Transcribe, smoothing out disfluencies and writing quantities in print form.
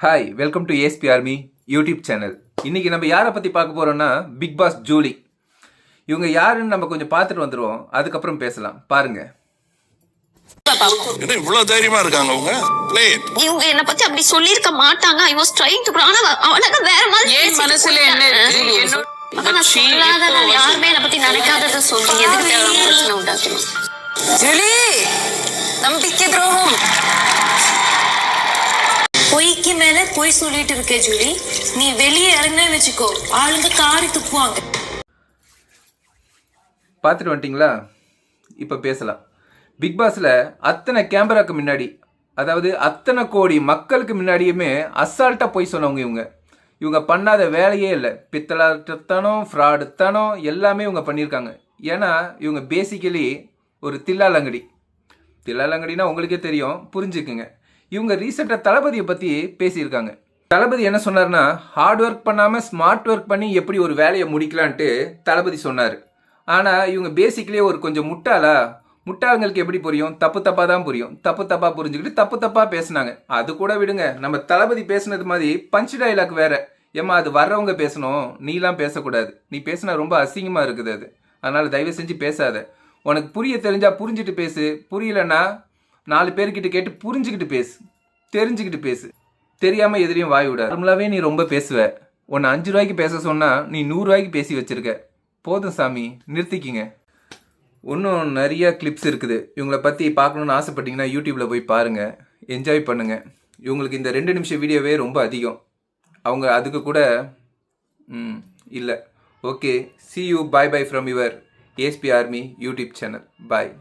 Hi, welcome to ASP army YouTube channel. இன்னைக்கு நம்ம யாரை பற்றி பார்க்க போறோம்னா பிக் பாஸ் ஜூலி. இவங்க யாருன்னு நம்ம கொஞ்சம் பார்த்துட்டு வந்துடுவோம், அதுக்கப்புறம் பேசலாம். பாருங்க. இவ்வளவு தைரியமா இருக்காங்க அவங்க. இவங்க என்ன பத்தி அப்படி சொல்லிருக்க மாட்டாங்க. ஐ வாஸ் ட்ரைங் டு ஆனா அவனுக்கு வேற மாதிரி ஏன் மனசுல என்ன இருக்கு? நான் சொல்லாத யாருமே என்ன பத்தி நினைக்காதத சொல்லி எதுக்கு தேவையான பிரச்சனை உண்டாக்கணும்? ஜூலி, நம்பிக்கை துரோகம். பொய்க்கு மேல பொய் சொல்லிட்டு இருக்க ஜூலி. நீ வெளியே இறங்கினே வச்சுக்கோ, ஆளுங்க காரி துப்புவாங்க. பார்த்துட்டு வந்துட்டீங்களா? இப்போ பேசலாம். பிக் பாஸில் அத்தனை கேமராக்கு முன்னாடி, அதாவது அத்தனை கோடி மக்களுக்கு முன்னாடியுமே அசால்ட்டாக போய் சொன்னவங்க இவங்க பண்ணாத வேலையே இல்லை. பித்தலாட்டத்தனம், ஃப்ராடுத்தனம் எல்லாமே இவங்க பண்ணியிருக்காங்க. ஏன்னா இவங்க பேசிக்கலி ஒரு தில்லாலங்கடினா உங்களுக்கே தெரியும், புரிஞ்சுக்குங்க. இவங்க ரீசெண்டாக தளபதியை பற்றி பேசியிருக்காங்க. தளபதி என்ன சொன்னார்னா, ஹார்ட் ஒர்க் பண்ணாமல் ஸ்மார்ட் ஒர்க் பண்ணி எப்படி ஒரு வேலையை முடிக்கலான்ட்டு தளபதி சொன்னார். ஆனால் இவங்க பேசிக்கலி ஒரு கொஞ்சம் முட்டாளுங்களுக்கு எப்படி புரியும்? தப்பாக தான் புரியும். தப்பாக புரிஞ்சுக்கிட்டு தப்பாக பேசினாங்க. அது கூட விடுங்க, நம்ம தளபதி பேசுனது மாதிரி பஞ்ச் டைலாக் வேற. ஏமா அது வர்றவங்க பேசணும், நீலாம் பேசக்கூடாது. நீ பேசினா ரொம்ப அசிங்கமாக இருக்குது அது. அதனால் தயவு செஞ்சு பேசாத. உனக்கு புரிய தெரிஞ்சா புரிஞ்சுட்டு பேசு, புரியலன்னா 4 பேர்கிட்ட கேட்டு புரிஞ்சுக்கிட்டு பேசு, தெரிஞ்சுக்கிட்டு பேசு. தெரியாமல் எதிரையும் வாய் விட. நார்மலாகவே நீ ரொம்ப பேசுவ. உன்னை 5 ரூபாய்க்கு பேச சொன்னால் நீ 100 ரூபாய்க்கு பேசி வச்சிருக்க. போதும் சாமி, நிறுத்திக்கிங்க. இன்னும் நிறைய கிளிப்ஸ் இருக்குது. இவங்களை பற்றி பார்க்கணுன்னு ஆசைப்பட்டீங்கன்னா யூடியூப்பில் போய் பாருங்கள், என்ஜாய் பண்ணுங்கள். இவங்களுக்கு இந்த 2 நிமிஷம் வீடியோவே ரொம்ப அதிகம். அவங்க அதுக்கு கூட இல்லை. Okay, see you, bye bye from your ASP Army YouTube channel. Bye.